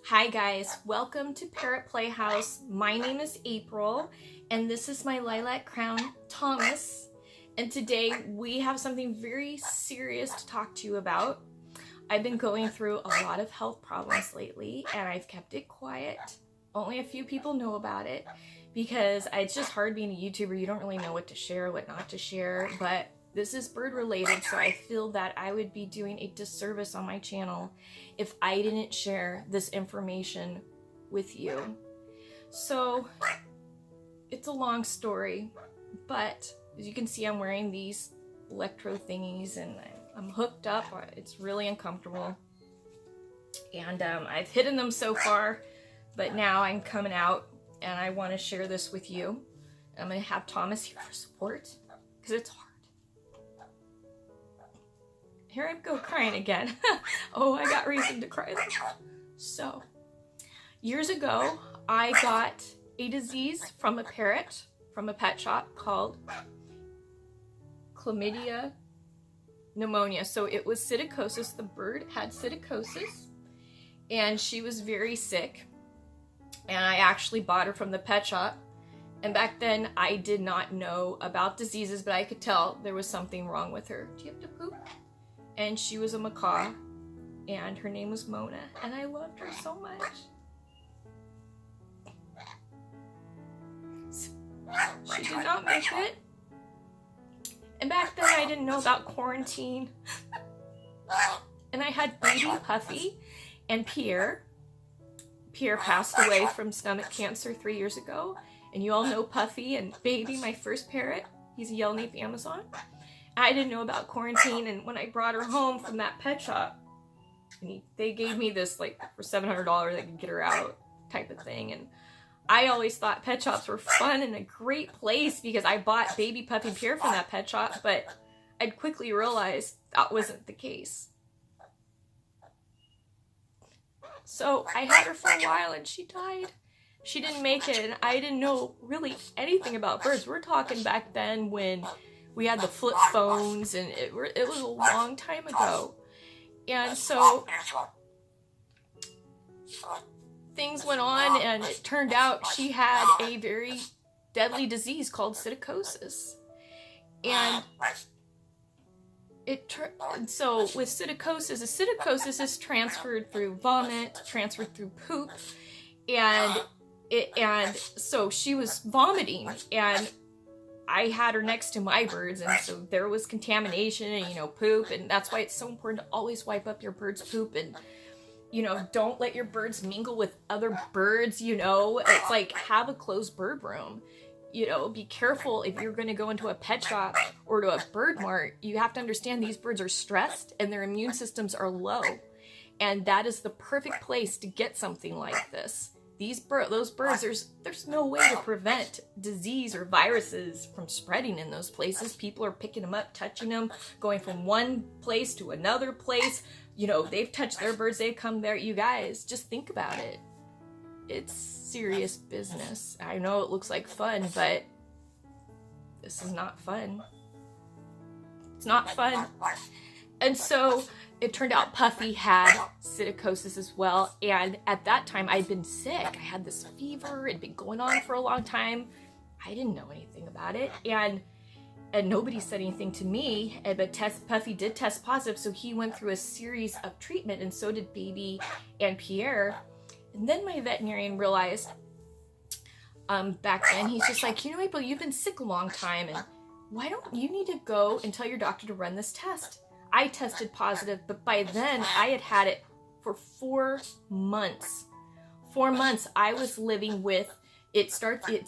Hi guys, welcome to Parrot Playhouse. My name is April and this is my lilac crown Thomas, and today we have something very serious to talk to you about. I've been going through a lot of health problems lately and I've kept it quiet. Only a few people know about it because it's just hard being a YouTuber. You don't really know what to share, what not to share, but this is bird related, so I feel that I would be doing a disservice on my channel if I didn't share this information with you. So it's a long story, but as you can see, I'm wearing these electro thingies and I'm hooked up. It's really uncomfortable. And I've hidden them so far, but now I'm coming out and I want to share this with you. I'm going to have Thomas here for support because it's hard. Here I go crying again. Oh, I got reason to cry though. So, years ago, I got a disease from a parrot from a pet shop called chlamydia pneumonia. So it was psittacosis. The bird had psittacosis and she was very sick. And I actually bought her from the pet shop. And back then I did not know about diseases, but I could tell there was something wrong with her. Do you have to poop? And she was a macaw, and her name was Mona, and I loved her so much. She did not make it. And back then I didn't know about quarantine. And I had baby Puffy and Pierre. Pierre passed away from stomach cancer 3 years ago. And you all know Puffy and Baby, my first parrot. He's a yellow-nape Amazon. I didn't know about quarantine, and when I brought her home from that pet shop, they gave me this, like, for $700 I could get her out type of thing, and I always thought pet shops were fun and a great place because I bought Baby Puppy Pierre from that pet shop, but I'd quickly realized that wasn't the case. So I had her for a while and she died. She didn't make it, and I didn't know really anything about birds. We're talking back then when we had the flip phones, and it was a long time ago. And so things went on, and it turned out she had a very deadly disease called psittacosis. And so with psittacosis is transferred through vomit, transferred through poop, and so she was vomiting, and I had her next to my birds, and so there was contamination and, poop, and that's why it's so important to always wipe up your bird's poop, and, don't let your birds mingle with other birds, It's like, have a closed bird room. Be careful if you're going to go into a pet shop or to a bird mart. You have to understand these birds are stressed and their immune systems are low, and that is the perfect place to get something like this. Those birds, there's no way to prevent disease or viruses from spreading in those places. People are picking them up, touching them, going from one place to another place. They've touched their birds, they've come there. You guys, just think about it. It's serious business. I know it looks like fun, but this is not fun. It's not fun. And so it turned out Puffy had psittacosis as well, and at that time I'd been sick. I had this fever, it'd been going on for a long time. I didn't know anything about it, and nobody said anything to me, but Puffy did test positive, so he went through a series of treatment, and so did Baby and Pierre. And then my veterinarian realized, back then, he's just like, April, you've been sick a long time, and why don't you need to go and tell your doctor to run this test? I tested positive, but by then I had it for 4 months. 4 months I was living with it.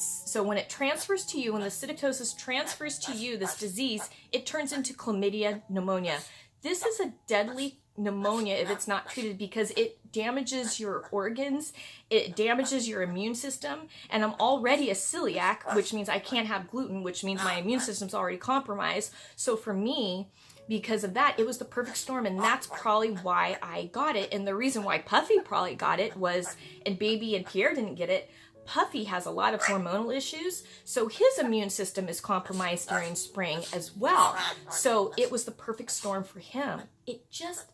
So when it transfers to you, when the psittacosis transfers to you, this disease, it turns into chlamydia pneumonia. This is a deadly pneumonia if it's not treated because it damages your organs, it damages your immune system, and I'm already a celiac, which means I can't have gluten, which means my immune system's already compromised. So for me, because of that, it was the perfect storm, and that's probably why I got it. And the reason why Puffy probably got it was, and Baby and Pierre didn't get it, Puffy has a lot of hormonal issues, so his immune system is compromised during spring as well. So it was the perfect storm for him. It just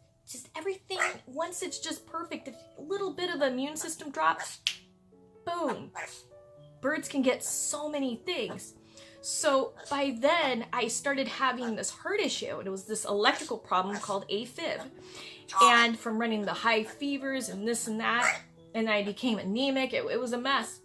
everything once it's just perfect, if a little bit of the immune system drops, boom, birds can get so many things. So by then I started having this heart issue, and it was this electrical problem called AFib. And from running the high fevers and this and that, and I became anemic. It was a mess.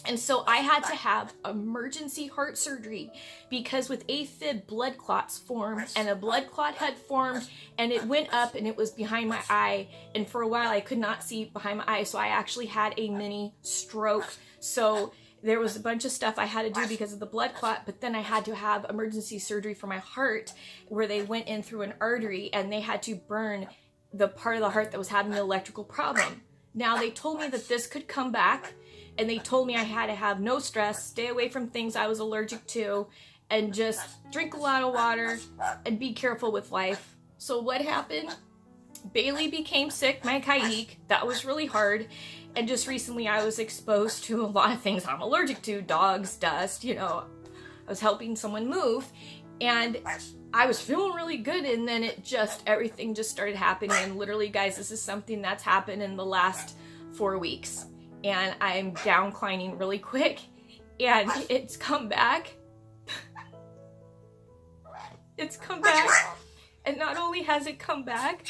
And so I had to have emergency heart surgery because with AFib, blood clots form, and a blood clot had formed, and it went up and it was behind my eye. And for a while I could not see behind my eye. So I actually had a mini stroke. So there was a bunch of stuff I had to do because of the blood clot, but then I had to have emergency surgery for my heart where they went in through an artery and they had to burn the part of the heart that was having the electrical problem. Now they told me that this could come back, and they told me I had to have no stress, stay away from things I was allergic to, and just drink a lot of water and be careful with life. So what happened? Bailey became sick, my Kaik. That was really hard. And just recently I was exposed to a lot of things I'm allergic to, dogs, dust, you know. I was helping someone move, and I was feeling really good, and then everything just started happening. And literally, guys, this is something that's happened in the last 4 weeks. And I'm downclining really quick, and it's come back. It's come back, and not only has it come back,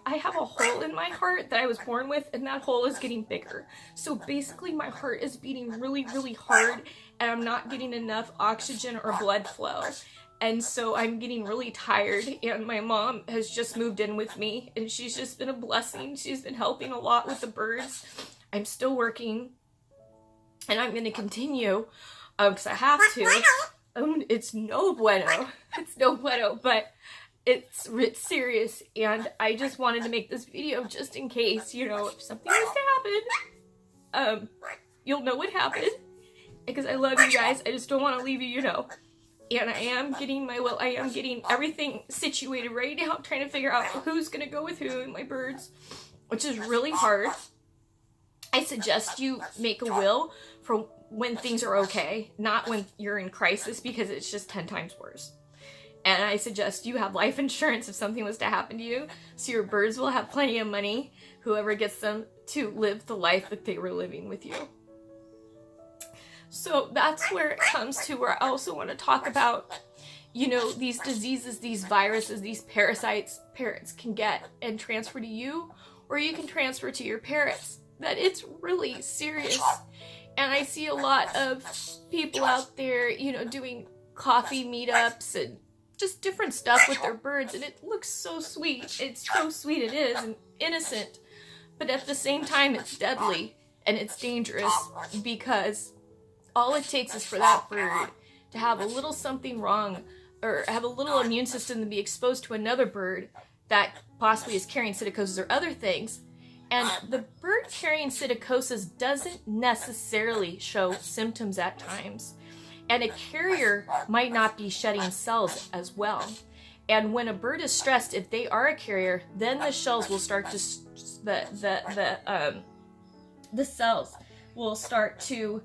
I have a hole in my heart that I was born with, and that hole is getting bigger. So basically my heart is beating really, really hard, and I'm not getting enough oxygen or blood flow. And so I'm getting really tired, and my mom has just moved in with me, and she's just been a blessing. She's been helping a lot with the birds. I'm still working, and I'm going to continue because I have to. It's no bueno. It's no bueno, but it's serious, and I just wanted to make this video just in case, you know, if something was to happen, you'll know what happened, because I love you guys. I just don't want to leave you, you know. And I am getting everything situated right now, trying to figure out who's going to go with who in my birds, which is really hard. I suggest you make a will for when things are okay, not when you're in crisis, because it's just 10 times worse. And I suggest you have life insurance if something was to happen to you, so your birds will have plenty of money, whoever gets them, to live the life that they were living with you. So that's where it comes to, where I also want to talk about, you know, these diseases, these viruses, these parasites parrots can get and transfer to you, or you can transfer to your parrots. That it's really serious. And I see a lot of people out there, you know, doing coffee meetups and just different stuff with their birds, and it looks so sweet. It's so sweet, it is, and innocent. But at the same time, it's deadly, and it's dangerous, because all it takes is for that bird to have a little something wrong, or have a little immune system to be exposed to another bird that possibly is carrying psittacosis or other things. And the bird carrying psittacosis doesn't necessarily show symptoms at times. And a carrier might not be shedding cells as well. And when a bird is stressed, if they are a carrier, then the cells will start to the cells will start to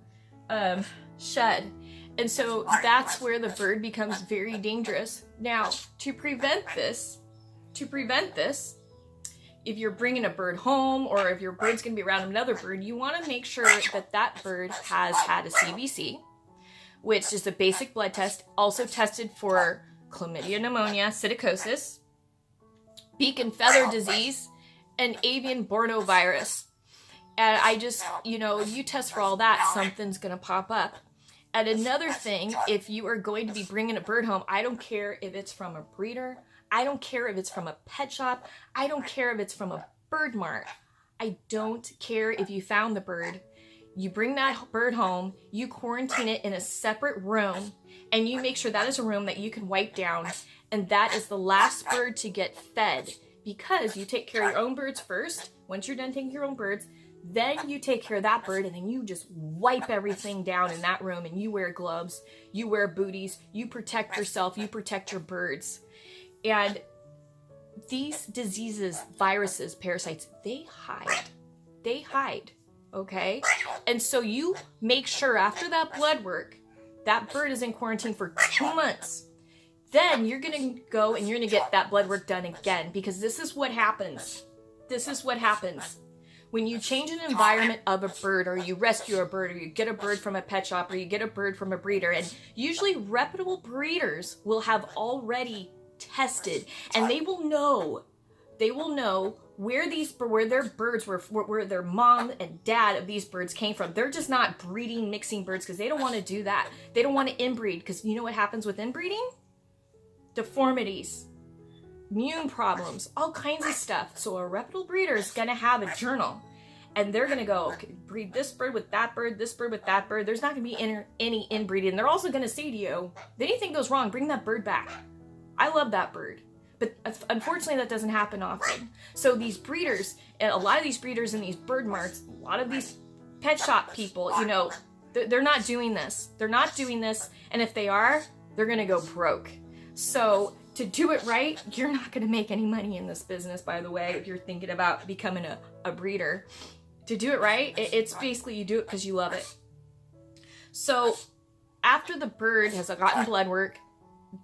shed. And so that's where the bird becomes very dangerous. Now, to prevent this, if you're bringing a bird home, or if your bird's going to be around another bird, you want to make sure that that bird has had a CBC, which is a basic blood test, also tested for chlamydia, pneumonia, psittacosis, beak and feather disease, and avian bornovirus. And I just, you know, you test for all that, something's going to pop up. And another thing, if you are going to be bringing a bird home, I don't care if it's from a breeder, I don't care if it's from a pet shop, I don't care if it's from a bird mart, I don't care if you found the bird. You bring that bird home, you quarantine it in a separate room, and you make sure that is a room that you can wipe down, and that is the last bird to get fed, because you take care of your own birds first. Once you're done taking care of your own birds, then you take care of that bird, and then you just wipe everything down in that room, and you wear gloves, you wear booties, you protect yourself, you protect your birds. And these diseases, viruses, parasites, they hide, okay? And so you make sure after that blood work, that bird is in quarantine for 2 months. then you're going to go and you're going to get that blood work done again, because this is what happens. This is what happens. When you change an environment of a bird, or you rescue a bird, or you get a bird from a pet shop, or you get a bird from a breeder, and usually reputable breeders will have already tested, and they will know where their birds were, where their mom and dad of these birds came from. They're just not breeding, mixing birds, because they don't want to do that. They don't want to inbreed, because you know what happens with inbreeding? Deformities, immune problems, all kinds of stuff. So a reputable breeder is going to have a journal, and they're going to go, okay, breed this bird with that bird, this bird with that bird. There's not going to be any inbreeding. And they're also going to say to you, if anything goes wrong, bring that bird back. I love that bird. But unfortunately, that doesn't happen often. So these breeders, and a lot of these breeders in these bird marts, a lot of these pet shop people, you know, they're not doing this. They're not doing this. And if they are, they're going to go broke. So to do it right, you're not going to make any money in this business, by the way, if you're thinking about becoming a breeder. To do it right, it's basically you do it because you love it. So after the bird has gotten blood work,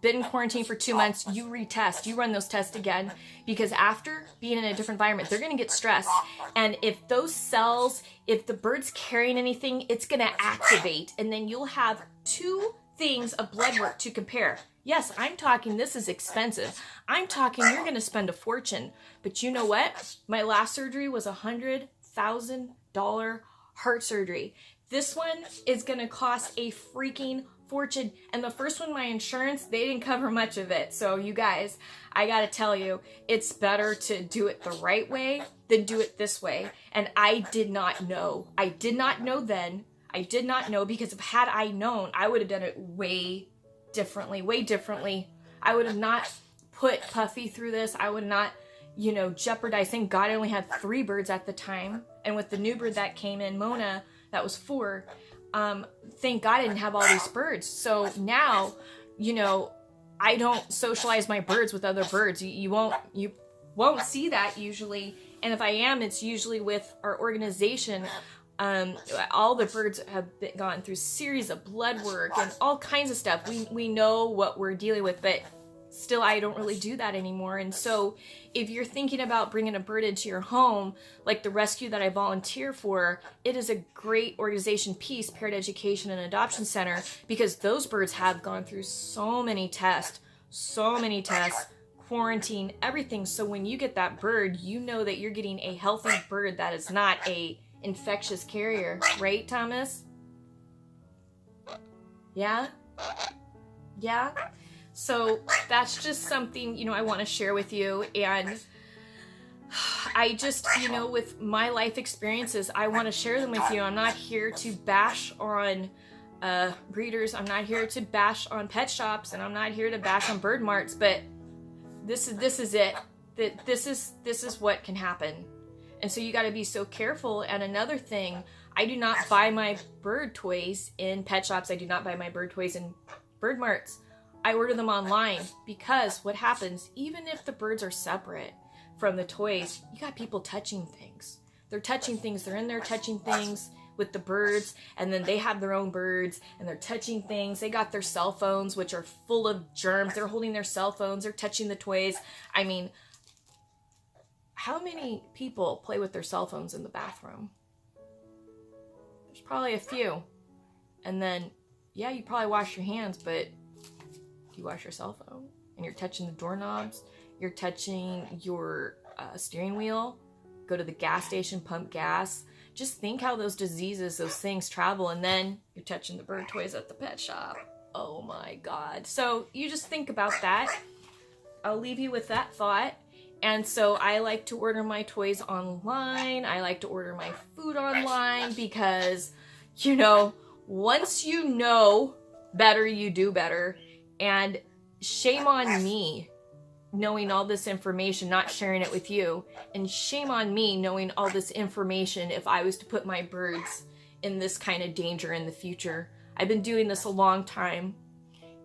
been in quarantine for 2 months, you retest, you run those tests again, because after being in a different environment, they're going to get stressed. And if those cells, if the bird's carrying anything, it's going to activate. And then you'll have 2 things of blood work to compare. Yes, I'm talking, this is expensive. I'm talking, you're going to spend a fortune. But you know what? My last surgery was $100,000 heart surgery. This one is going to cost a freaking fortune. And the first one, my insurance, they didn't cover much of it. So you guys, I got to tell you, it's better to do it the right way than do it this way. And I did not know. I did not know then. I did not know, because if had I known, I would have done it way differently. I would have not put Puffy through this. I would not, you know, jeopardize. Thank God I only had 3 birds at the time. And with the new bird that came in, Mona, that was 4. Thank God I didn't have all these birds. So now, you know, I don't socialize my birds with other birds. You won't see that usually. And if I am, it's usually with our organization. All the birds have gone through series of blood work and all kinds of stuff. We know what we're dealing with, but still I don't really do that anymore. And so if you're thinking about bringing a bird into your home, like the rescue that I volunteer for, it is a great organization, PEEPS, Parrot Education and Adoption Center, because those birds have gone through so many tests, quarantine, everything. So when you get that bird, you know that you're getting a healthy bird that is not a infectious carrier, right, Thomas? Yeah? So that's just something, you know, I want to share with you. And I just, you know, with my life experiences, I want to share them with you. I'm not here to bash on breeders. I'm not here to bash on pet shops, and I'm not here to bash on bird marts, but this is it. This is what can happen. And so you got to be so careful. And another thing, I do not buy my bird toys in pet shops. I do not buy my bird toys in bird marts. I order them online, because what happens, even if the birds are separate from the toys, you got people touching things. They're touching things. They're in there touching things with the birds, and then they have their own birds, and they're touching things. They got their cell phones, which are full of germs. They're holding their cell phones. They're touching the toys. I mean, how many people play with their cell phones in the bathroom? There's probably a few. And then, yeah, you probably wash your hands, but do you wash your cell phone? And you're touching the doorknobs. You're touching your steering wheel. Go to the gas station, pump gas. Just think how those diseases, those things travel. And then you're touching the bird toys at the pet shop. Oh my God. So you just think about that. I'll leave you with that thought. And so I like to order my toys online. I like to order my food online, because, you know, once you know better, you do better. And shame on me knowing all this information, not sharing it with you. And shame on me knowing all this information if I was to put my birds in this kind of danger in the future. I've been doing this a long time,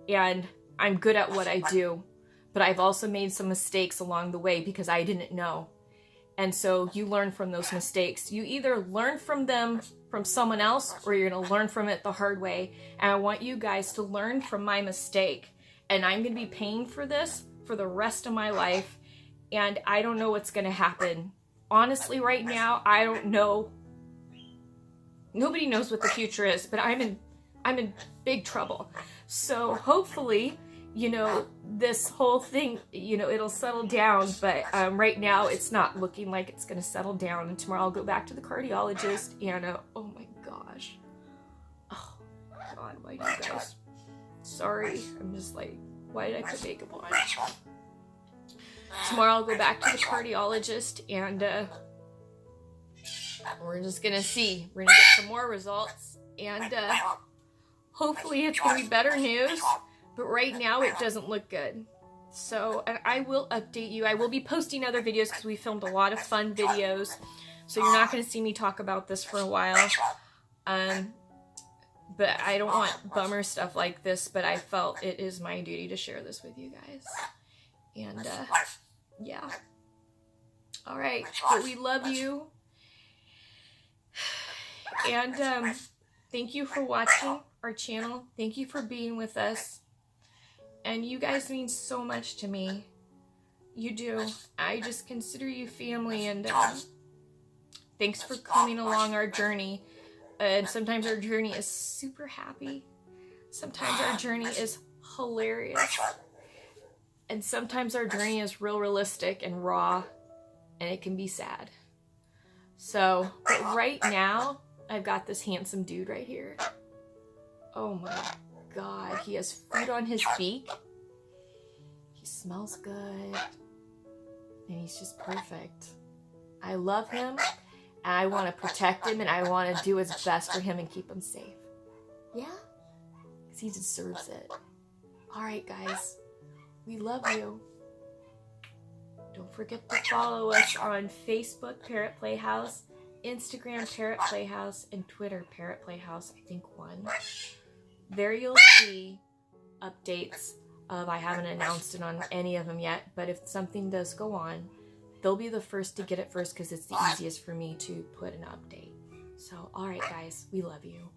and I'm good at what I do. But I've also made some mistakes along the way because I didn't know. And so you learn from those mistakes. You either learn from them from someone else, or you're going to learn from it the hard way. And I want you guys to learn from my mistake. and I'm going to be paying for this for the rest of my life, and I don't know what's going to happen. Honestly, right now, I don't know. Nobody knows what the future is, but I'm in big trouble. So hopefully, you know, this whole thing, you know, it'll settle down, but right now it's not looking like it's going to settle down, and tomorrow I'll go back to the cardiologist, and oh my gosh. Oh God, why do you guys? Sorry, I'm just like, why did I put makeup on? Tomorrow I'll go back to the cardiologist, and we're just gonna see. We're gonna get some more results, and hopefully it's gonna be better news, but right now it doesn't look good. So, and I will update you. I will be posting other videos because we filmed a lot of fun videos, so you're not gonna see me talk about this for a while. But I don't want bummer stuff like this, but I felt it is my duty to share this with you guys. And, yeah. Alright, but we love you. And, thank you for watching our channel. Thank you for being with us. And you guys mean so much to me. You do. I just consider you family, and, thanks for coming along our journey. And sometimes our journey is super happy. Sometimes our journey is hilarious. And sometimes our journey is real realistic and raw, and it can be sad. So, but right now, I've got this handsome dude right here. Oh my God, he has food on his beak. He smells good. And he's just perfect. I love him. And I want to protect him, and I want to do his best for him and keep him safe. Yeah? Because he deserves it. Alright, guys. We love you. Don't forget to follow us on Facebook, Parrot Playhouse, Instagram, Parrot Playhouse, and Twitter, Parrot Playhouse, I think one. There you'll see updates of, I haven't announced it on any of them yet, but if something does go on, they'll be the first to get it first because it's the easiest for me to put an update. So, alright guys, we love you.